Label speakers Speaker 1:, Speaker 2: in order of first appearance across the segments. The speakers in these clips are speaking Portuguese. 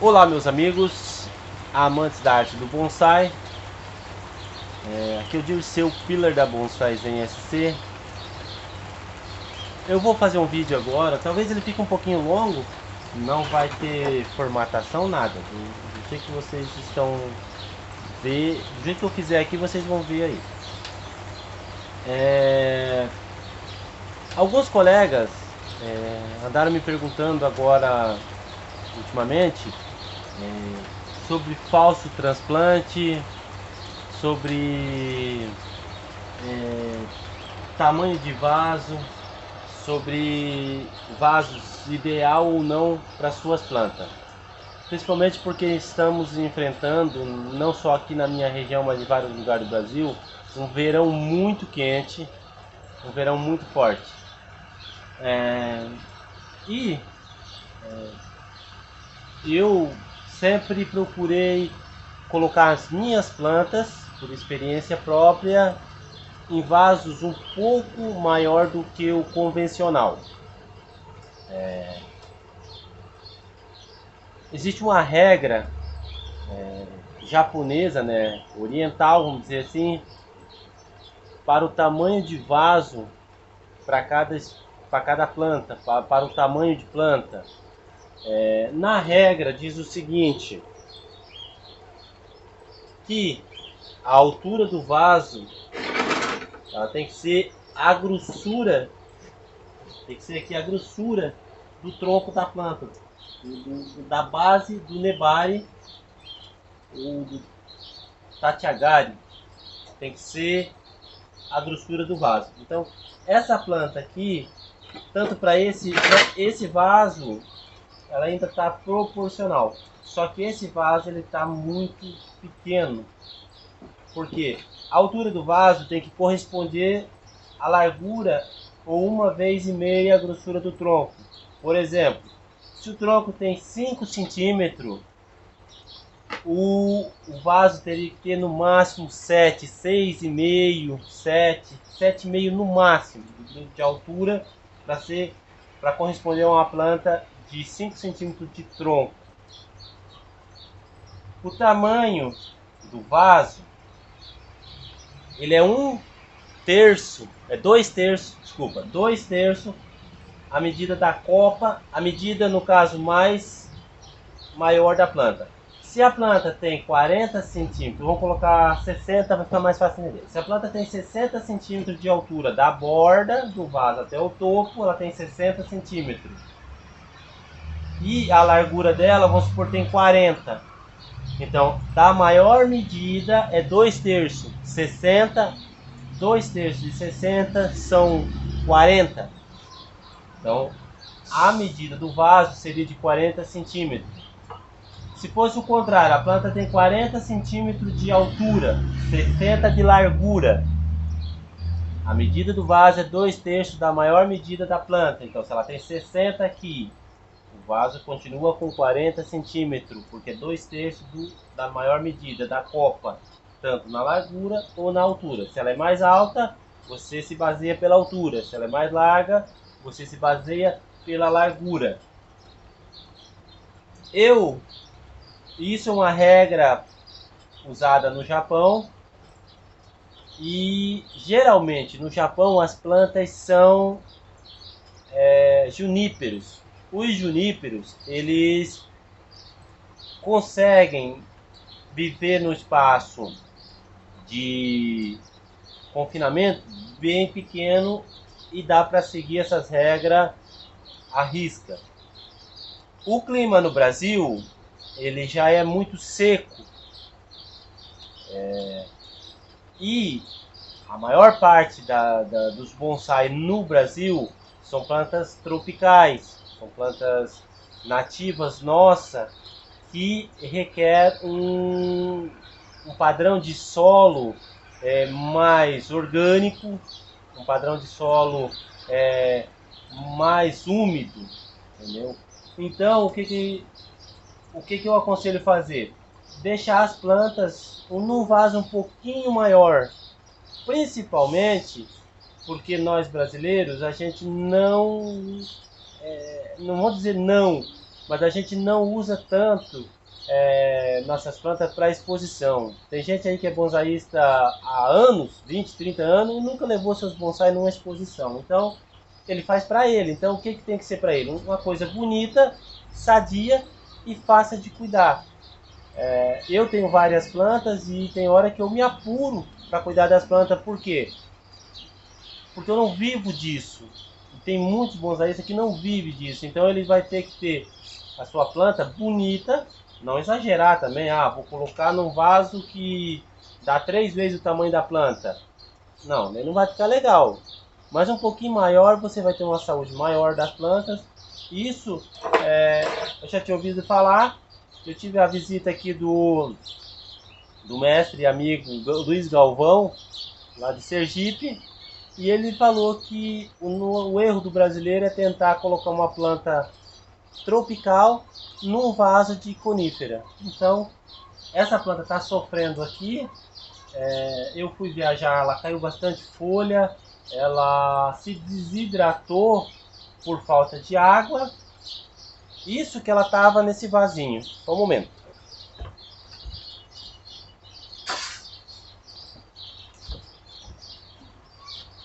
Speaker 1: Olá meus amigos, amantes da arte do bonsai. Aqui é o Dirceu Pillar da Bonsais NSC. Eu vou fazer um vídeo agora, talvez ele fique um pouquinho longo, não vai ter formatação, nada. Do jeito que vocês estão ver, do jeito que eu fizer aqui, vocês vão ver aí. Alguns colegas andaram me perguntando agora, ultimamente, sobre falso transplante, sobre tamanho de vaso, sobre vasos ideal ou não para suas plantas. Principalmente porque estamos enfrentando, não só aqui na minha região, mas em vários lugares do Brasil, um verão muito quente, um verão muito forte. Eu sempre procurei colocar as minhas plantas, por experiência própria, em vasos um pouco maior do que o convencional. Existe uma regra japonesa, né, oriental, vamos dizer assim, para o tamanho de vaso para cada planta, para o tamanho de planta. Na regra diz o seguinte, que a altura do vaso ela tem que ser a grossura, tem que ser aqui a grossura do tronco da planta, da base do nebari ou do tatiagari, tem que ser a grossura do vaso. Então essa planta aqui, tanto para esse vaso, ela ainda está proporcional, só que esse vaso ele está muito pequeno, porque a altura do vaso tem que corresponder à largura ou 1,5 vezes a grossura do tronco. Por exemplo, se o tronco tem 5 centímetros, o vaso teria que ter no máximo 7, 6,5, 7, 7,5 no máximo de altura para corresponder a uma planta de 5 centímetros de tronco. O tamanho do vaso ele é 2 terços a medida da copa, a medida no caso maior da planta. Se a planta tem 40 centímetros, vamos colocar 60 para ficar mais fácil entender. Se a planta tem 60 centímetros de altura da borda do vaso até o topo, ela tem 60 centímetros. E a largura dela, vamos supor, tem 40. Então, da maior medida é 2 terços. 60, 2 terços de 60 são 40. Então, a medida do vaso seria de 40 centímetros. Se fosse o contrário, a planta tem 40 centímetros de altura, 60 de largura. A medida do vaso é 2 terços da maior medida da planta. Então, se ela tem 60 aqui, o vaso continua com 40 centímetros, porque é 2 terços da maior medida da copa, tanto na largura ou na altura. Se ela é mais alta, você se baseia pela altura. Se ela é mais larga, você se baseia pela largura. Isso é uma regra usada no Japão, e geralmente no Japão as plantas são juníperos. Os juníperos, eles conseguem viver no espaço de confinamento bem pequeno e dá para seguir essas regras à risca. O clima no Brasil ele já é muito seco, e a maior parte dos bonsai no Brasil são plantas tropicais, são plantas nativas nossas que requer um padrão de solo mais orgânico, um padrão de solo mais úmido, entendeu? Então, o que eu aconselho fazer? Deixar as plantas num vaso um pouquinho maior, principalmente porque nós brasileiros, a gente não vou dizer não, mas a gente não usa tanto nossas plantas para exposição. Tem gente aí que é bonsaísta há anos, 20, 30 anos, e nunca levou seus bonsai numa exposição. Então, ele faz para ele. Então, o que tem que ser para ele? Uma coisa bonita, sadia e fácil de cuidar. Eu tenho várias plantas e tem hora que eu me apuro para cuidar das plantas. Por quê? Porque eu não vivo disso. Tem muitos bonsaístas que não vivem disso. Então ele vai ter que ter a sua planta bonita, não exagerar também. Vou colocar num vaso que dá 3 vezes o tamanho da planta. Não, ele não vai ficar legal. Mas um pouquinho maior, você vai ter uma saúde maior das plantas. Isso, eu já tinha ouvido falar. Eu tive a visita aqui do mestre e amigo Luiz Galvão, lá de Sergipe. E ele falou que o erro do brasileiro é tentar colocar uma planta tropical num vaso de conífera. Então, essa planta está sofrendo aqui. Eu fui viajar, ela caiu bastante folha, ela se desidratou por falta de água. Isso que ela estava nesse vasinho. Só um momento.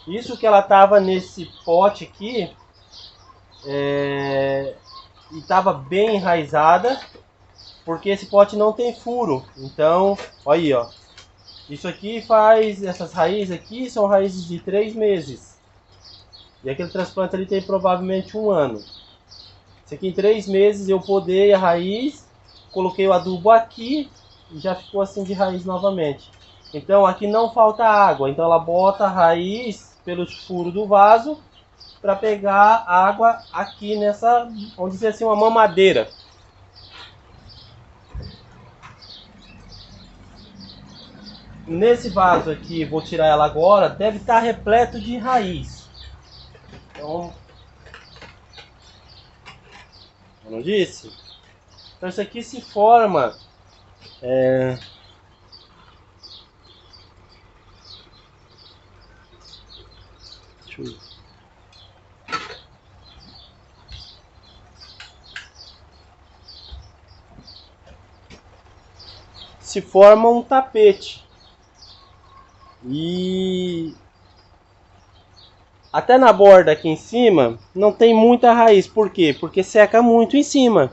Speaker 1: Isso que ela estava nesse pote aqui, e estava bem enraizada, porque esse pote não tem furo. Então, olha aí, ó. Isso aqui essas raízes aqui são raízes de 3 meses. E aquele transplante ali tem provavelmente 1 ano. Isso aqui em 3 meses eu podei a raiz, coloquei o adubo aqui e já ficou assim de raiz novamente. Então aqui não falta água, então ela bota a raiz pelos furos do vaso para pegar água aqui nessa, vamos dizer assim, uma mamadeira. Nesse vaso aqui, vou tirar ela agora, deve estar repleto de raiz. Então, eu não disse? Então isso aqui se forma deixa eu ver. Se forma um tapete. E até na borda aqui em cima não tem muita raiz. Por quê? Porque seca muito em cima.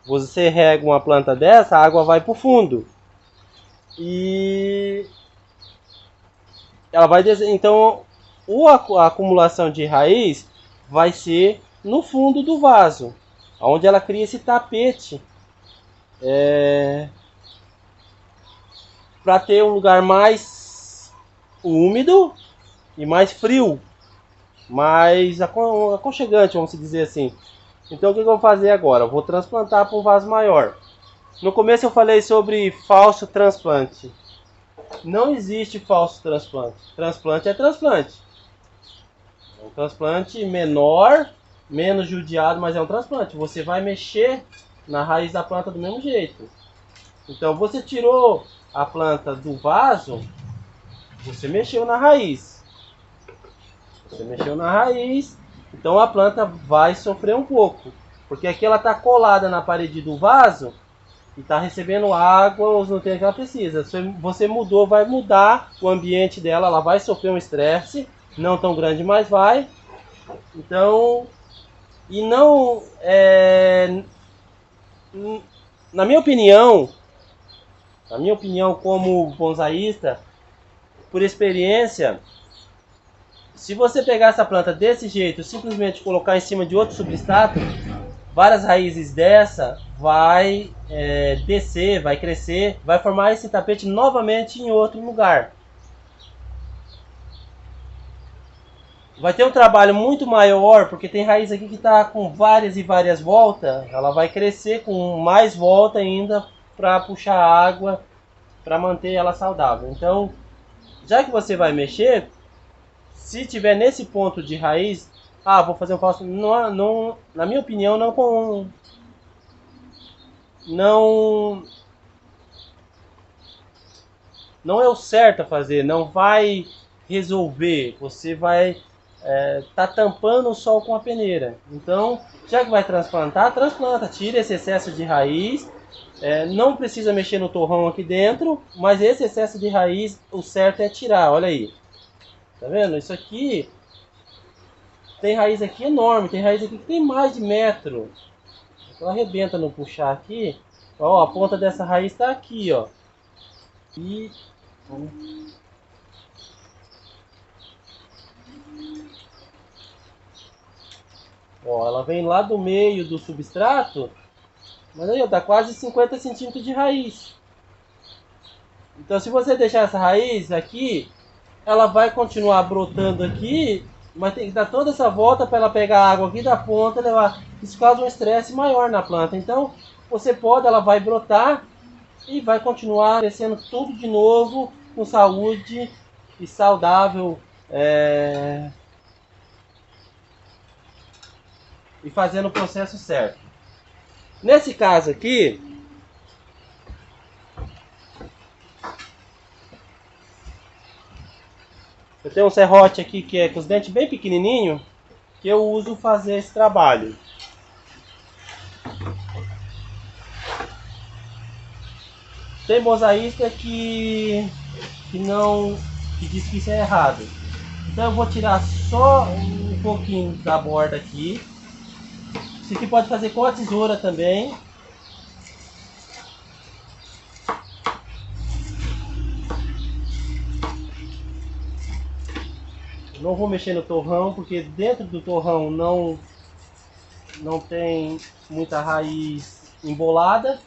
Speaker 1: Você rega uma planta dessa, a água vai para o fundo. E ela vai então a acumulação de raiz vai ser no fundo do vaso, onde ela cria esse tapete. Para ter um lugar mais úmido e mais frio, mais aconchegante, vamos dizer assim. Então o que eu vou fazer agora? Eu vou transplantar para um vaso maior. No começo eu falei sobre falso transplante. Não existe falso transplante. Transplante é transplante. É um transplante menor, menos judiado, mas é um transplante. Você vai mexer na raiz da planta do mesmo jeito. Então você tirou a planta do vaso, você mexeu na raiz. Você mexeu na raiz, então a planta vai sofrer um pouco. Porque aqui ela está colada na parede do vaso e está recebendo água, os nutrientes que ela precisa. Se você mudou, vai mudar o ambiente dela, ela vai sofrer um estresse, não tão grande, mas vai. Então, e não, na minha opinião como bonsaísta, por experiência, se você pegar essa planta desse jeito, simplesmente colocar em cima de outro substrato, várias raízes dessa vai descer, vai crescer, vai formar esse tapete novamente em outro lugar. Vai ter um trabalho muito maior, porque tem raiz aqui que está com várias e várias voltas, ela vai crescer com mais volta ainda para puxar água, para manter ela saudável. Então, já que você vai mexer, se tiver nesse ponto de raiz, vou fazer um falso, não, na minha opinião, não é o certo a fazer, não vai resolver. Você vai tá tampando o sol com a peneira. Então, já que vai transplantar, transplanta, tira esse excesso de raiz. Não precisa mexer no torrão aqui dentro, mas esse excesso de raiz, o certo é tirar, olha aí. Tá vendo? Isso aqui tem raiz aqui enorme, tem raiz aqui que tem mais de metro. Ela arrebenta no puxar aqui. Ó, a ponta dessa raiz está aqui, ó. E ó, ela vem lá do meio do substrato, mas aí ó, dá quase 50 centímetros de raiz. Então se você deixar essa raiz aqui, ela vai continuar brotando aqui, mas tem que dar toda essa volta para ela pegar a água aqui da ponta e levar. Isso causa um estresse maior na planta. Então ela vai brotar e vai continuar crescendo tudo de novo com saúde e saudável, e fazendo o processo certo. Nesse caso aqui, eu tenho um serrote aqui que é com os dentes bem pequenininho, que eu uso fazer esse trabalho. Tem mosaísta que diz que isso é errado. Então eu vou tirar só um pouquinho da borda aqui. Isso aqui pode fazer com a tesoura também. Não vou mexer no torrão, porque dentro do torrão não tem muita raiz embolada.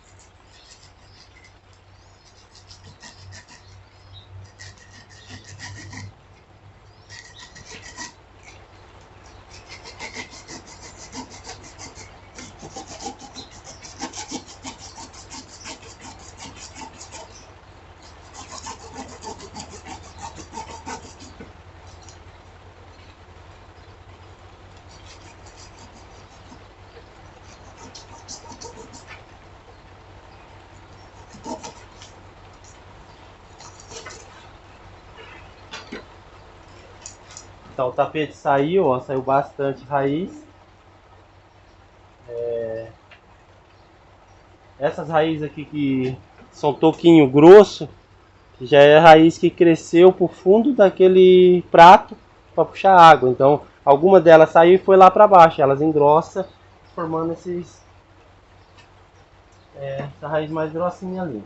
Speaker 1: Então o tapete saiu, ó, saiu bastante raiz. Essas raízes aqui que são toquinho grosso, já é a raiz que cresceu pro fundo daquele prato para puxar água. Então alguma delas saiu e foi lá para baixo, elas engrossam, formando essa raiz mais grossinha ali.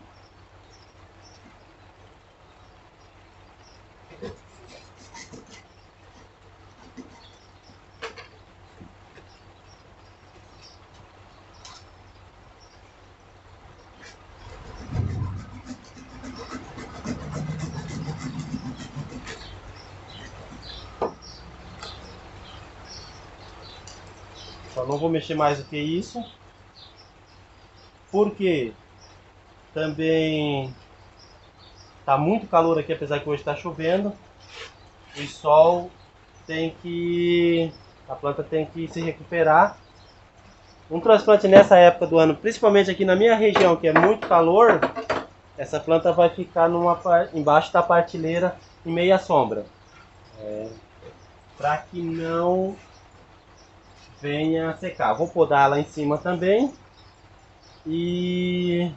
Speaker 1: Só não vou mexer mais do que isso, porque também tá muito calor aqui, apesar que hoje está chovendo. O sol a planta tem que se recuperar. Um transplante nessa época do ano, principalmente aqui na minha região, que é muito calor, essa planta vai ficar embaixo da partilheira em meia sombra, para que não venha secar. Vou podar lá em cima também e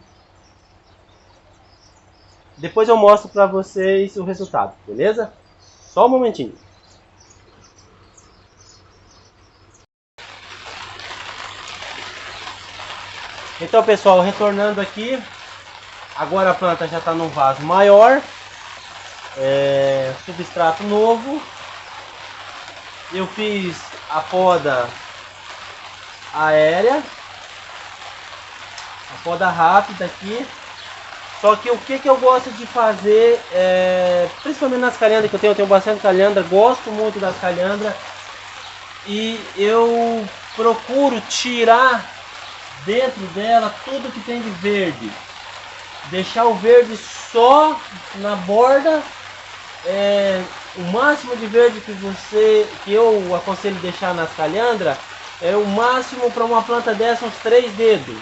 Speaker 1: depois eu mostro para vocês o resultado, beleza? Só um momentinho. Então pessoal, retornando aqui, agora a planta já está num vaso maior, substrato novo. Eu fiz a poda aérea, a poda rápida aqui. Só que o que eu gosto de fazer, principalmente nas calhandras que eu tenho bastante calhandra, gosto muito das calhandras, e eu procuro tirar dentro dela tudo que tem de verde, deixar o verde só na borda. O máximo de verde que eu aconselho deixar nas calhandras é o máximo para uma planta dessa, uns 3 dedos.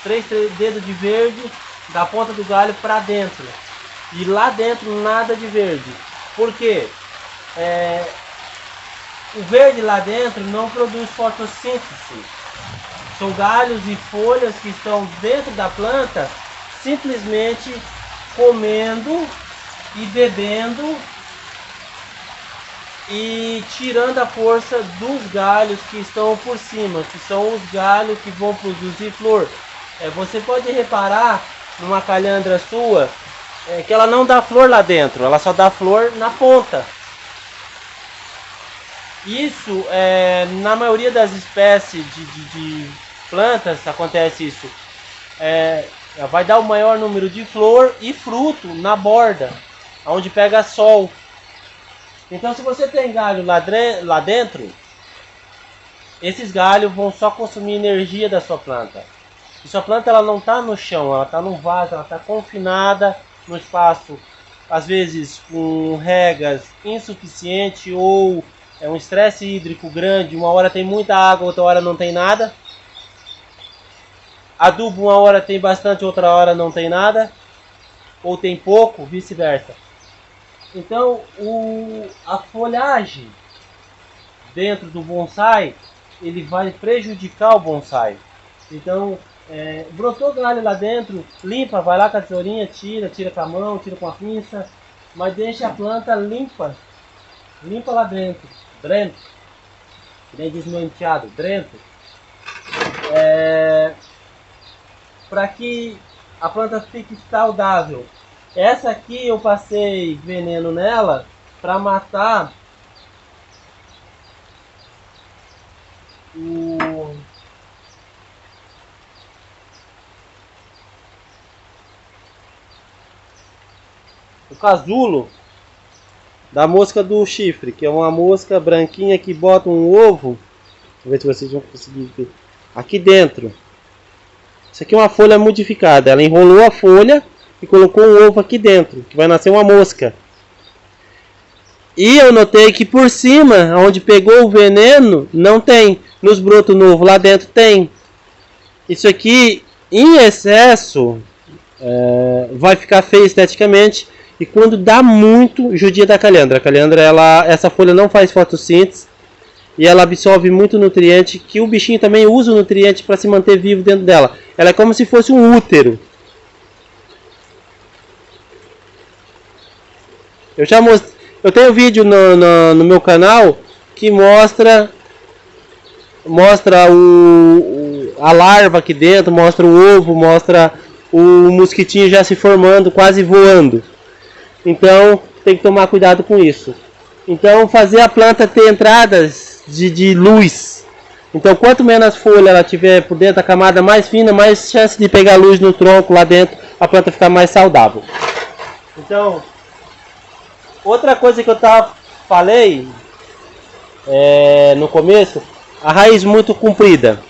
Speaker 1: 3 dedos de verde da ponta do galho para dentro. E lá dentro nada de verde. Por quê? O verde lá dentro não produz fotossíntese. São galhos e folhas que estão dentro da planta simplesmente comendo e bebendo e tirando a força dos galhos que estão por cima, que são os galhos que vão produzir flor. Você pode reparar numa calhandra sua que ela não dá flor lá dentro, ela só dá flor na ponta. Isso, na maioria das espécies de plantas, acontece isso. Vai dar o maior número de flor e fruto na borda, onde pega sol. Então, se você tem galho lá dentro, esses galhos vão só consumir energia da sua planta. E sua planta ela não está no chão, ela está no vaso, ela está confinada no espaço, às vezes com regas insuficiente ou um estresse hídrico grande. Uma hora tem muita água, outra hora não tem nada. Adubo uma hora tem bastante, outra hora não tem nada. Ou tem pouco, vice-versa. Então a folhagem dentro do bonsai, ele vai prejudicar o bonsai. Então brotou galho lá dentro, limpa, vai lá com a tesourinha, tira com a mão, tira com a pinça, mas deixa a planta limpa lá dentro, drento, que nem diz meu enteado, drento, para que a planta fique saudável. Essa aqui eu passei veneno nela para matar o casulo da mosca do chifre, que é uma mosca branquinha que bota um ovo. Vou ver se vocês vão conseguir ver. Aqui dentro. Isso aqui é uma folha modificada. Ela enrolou a folha e colocou um ovo aqui dentro, que vai nascer uma mosca. E eu notei que por cima, onde pegou o veneno, não tem. Nos brotos novos lá dentro tem. Isso aqui, em excesso, vai ficar feio esteticamente. E quando dá muito, judia da calhandra. A calhandra, essa folha não faz fotossíntese. E ela absorve muito nutriente, que o bichinho também usa o nutriente para se manter vivo dentro dela. Ela é como se fosse um útero. Eu tenho um vídeo no meu canal que mostra a larva aqui dentro, mostra o ovo, mostra o mosquitinho já se formando, quase voando. Então tem que tomar cuidado com isso. Então fazer a planta ter entradas de luz. Então quanto menos folha ela tiver por dentro, a camada mais fina, mais chance de pegar luz no tronco lá dentro, a planta ficar mais saudável. Então, outra coisa que eu falei no começo, a raiz muito comprida.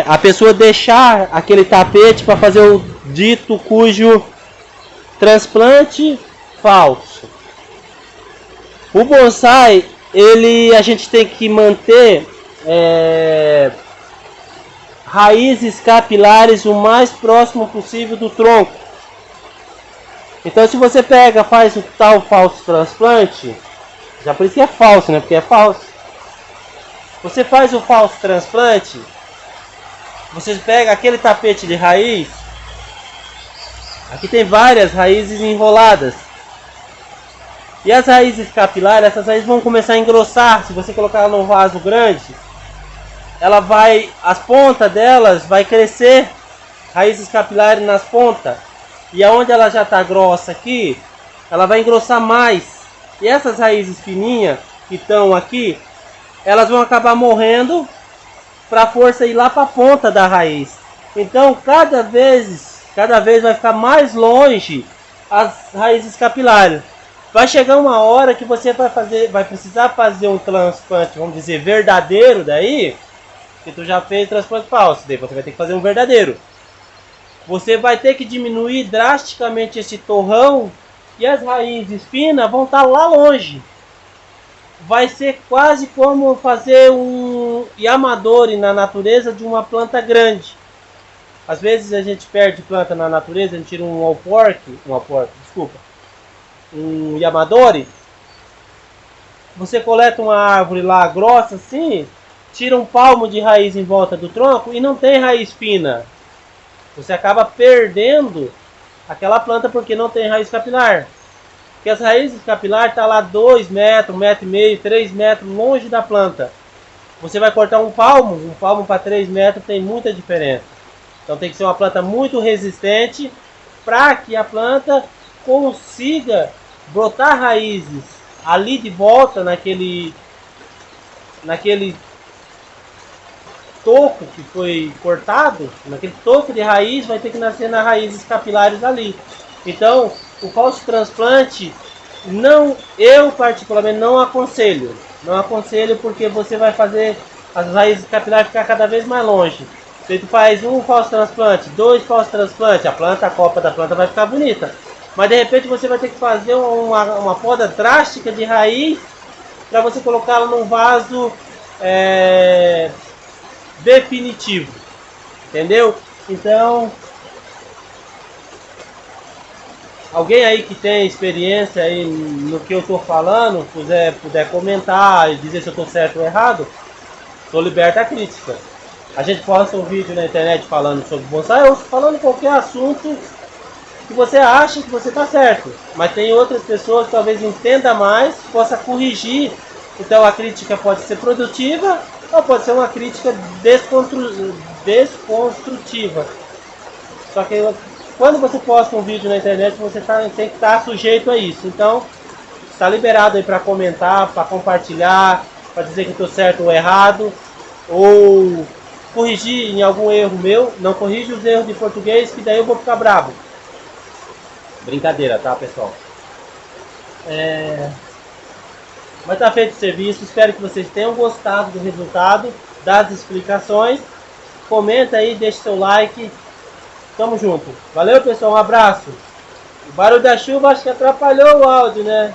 Speaker 1: A pessoa deixar aquele tapete para fazer o dito cujo transplante falso. O bonsai, a gente tem que manter raízes capilares o mais próximo possível do tronco. Então se você faz o tal falso transplante, já por isso que é falso, né? Porque é falso. Você faz o falso transplante, você pega aquele tapete de raiz. Aqui tem várias raízes enroladas. E as raízes capilares, essas raízes vão começar a engrossar. Se você colocar ela num vaso grande, as pontas delas vai crescer. Raízes capilares nas pontas. E aonde ela já está grossa aqui, ela vai engrossar mais. E essas raízes fininhas que estão aqui, elas vão acabar morrendo para a força ir lá para a ponta da raiz. Então cada vez vai ficar mais longe as raízes capilares. Vai chegar uma hora que você vai precisar fazer um transplante, vamos dizer, verdadeiro daí, que tu já fez transplante falso, daí você vai ter que fazer um verdadeiro. Você vai ter que diminuir drasticamente esse torrão e as raízes finas vão estar lá longe. Vai ser quase como fazer um yamadori na natureza de uma planta grande. Às vezes a gente perde planta na natureza, a gente tira um yamadori, você coleta uma árvore lá grossa assim, tira um palmo de raiz em volta do tronco e não tem raiz fina. Você acaba perdendo aquela planta porque não tem raiz capilar. Porque as raízes capilares estão lá 2 metros, 1,5 metro, 3 metros longe da planta. Você vai cortar um palmo para 3 metros tem muita diferença. Então tem que ser uma planta muito resistente para que a planta consiga brotar raízes ali de volta naquele toco que foi cortado, naquele toco de raiz vai ter que nascer nas raízes capilares ali. Então, o falso transplante, eu particularmente não aconselho. Não aconselho porque você vai fazer as raízes capilares ficar cada vez mais longe. Se tu faz um falso transplante, 2 falsos transplantes, a copa da planta vai ficar bonita. Mas de repente você vai ter que fazer uma poda drástica de raiz para você colocá-la num vaso definitivo. Entendeu? Então, alguém aí que tem experiência aí no que eu estou falando, puder comentar e dizer se eu estou certo ou errado, estou liberto a crítica. A gente posta um vídeo na internet falando sobre bonsai ou falando qualquer assunto que você acha que você está certo. Mas tem outras pessoas que talvez entendam mais, possa corrigir. Então a crítica pode ser produtiva ou pode ser uma crítica desconstrutiva. Só que quando você posta um vídeo na internet, você tem que estar sujeito a isso. Então, está liberado aí para comentar, para compartilhar, para dizer que estou certo ou errado, ou corrigir em algum erro meu. Não corrige os erros de português, que daí eu vou ficar bravo. Brincadeira, tá, pessoal? Mas está feito o serviço. Espero que vocês tenham gostado do resultado, das explicações. Comenta aí, deixa seu like. Tamo junto. Valeu, pessoal. Um abraço. O barulho da chuva acho que atrapalhou o áudio, né?